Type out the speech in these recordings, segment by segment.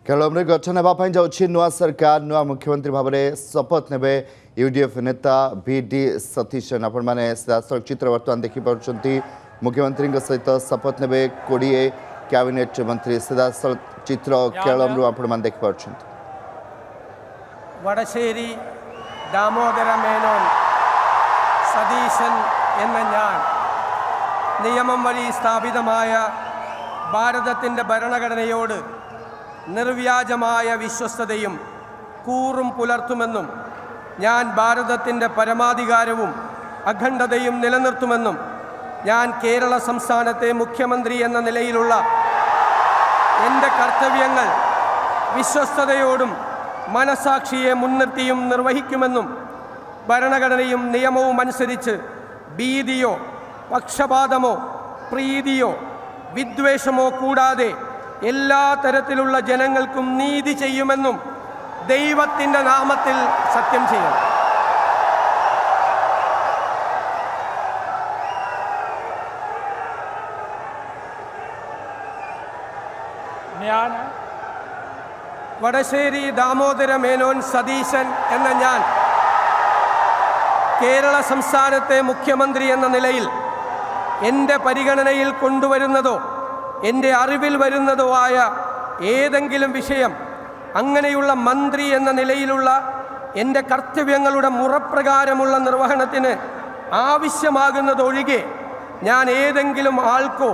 केरल गठन होगा जाऊँगी नुआ सरकार नुआ मुख्यमंत्री भाव में शपथ ने यूडीएफ नेता वी.डी. सतीशन आपण मैंने चित्र बर्तमान देखिपुं मुख्यमंत्री सहित शपथ ने 20 कैबिनेट मंत्री सीधासल चित्र केरल आपण मैंने देखिपुं വടശ്ശേരി ദാമോദര മേനോൻ സതീശൻ എന്ന ഞാൻ നിയമം വഴി സ്ഥാപിതമായ ഭാരതത്തിൻ്റെ ഭരണഘടനയോട് നിർവ്യാജമായ വിശ്വസ്തതയും കൂറും പുലർത്തുമെന്നും ഞാൻ ഭാരതത്തിൻ്റെ പരമാധികാരവും അഖണ്ഡതയും നിലനിർത്തുമെന്നും ഞാൻ കേരള സംസ്ഥാനത്തെ മുഖ്യമന്ത്രി എന്ന നിലയിലുള്ള എൻ്റെ കർത്തവ്യങ്ങൾ വിശ്വസ്തയോടും മനസാക്ഷിയെ മുൻനിർത്തിയും നിർവഹിക്കുമെന്നും ഭരണഘടനയും നിയമവും അനുസരിച്ച് ഭീതിയോ പക്ഷപാതമോ പ്രീതിയോ വിദ്വേഷമോ കൂടാതെ എല്ലാ തരത്തിലുള്ള ജനങ്ങൾക്കും നീതി ചെയ്യുമെന്നും ദൈവത്തിൻ്റെ നാമത്തിൽ സത്യം ചെയ്യും. വടശ്ശേരി ദാമോദര മേനോൻ സതീശൻ എന്ന ഞാൻ കേരള സംസ്ഥാനത്തെ മുഖ്യമന്ത്രി എന്ന നിലയിൽ എൻ്റെ പരിഗണനയിൽ കൊണ്ടുവരുന്നതോ എൻ്റെ അറിവിൽ വരുന്നതോ ആയ ഏതെങ്കിലും വിഷയം അങ്ങനെയുള്ള മന്ത്രി എന്ന നിലയിലുള്ള എൻ്റെ കർത്തവ്യങ്ങളുടെ മുറപ്രകാരമുള്ള നിർവഹണത്തിന് ആവശ്യമാകുന്നതൊഴികെ ഞാൻ ഏതെങ്കിലും ആൾക്കോ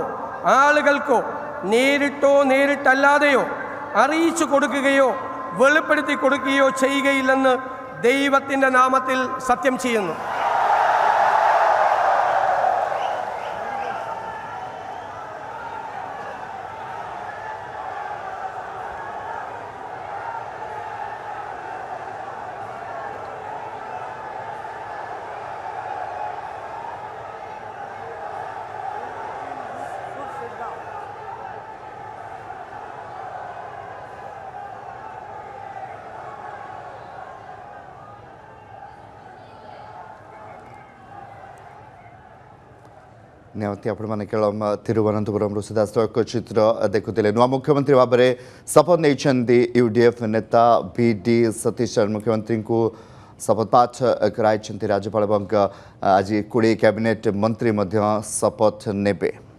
ആളുകൾക്കോ നേരിട്ടോ നേരിട്ടല്ലാതെയോ അറിയിച്ചു കൊടുക്കുകയോ വെളിപ്പെടുത്തി കൊടുക്കുകയോ ചെയ്യുകയില്ലെന്ന് ദൈവത്തിൻ്റെ നാമത്തിൽ സത്യം ചെയ്യുന്നു. नियमती आपण केवल तिरुवनंतपुरम सीधासख चित्र देखुले नुआ मुख्यमंत्री भाव में शपथ नहीं यूडीएफ नेता वी.डी. सतीशन मुख्यमंत्री को शपथपाठ कराई राज्यपाल आज 20 कैबिनेट मंत्री शपथ नेबे.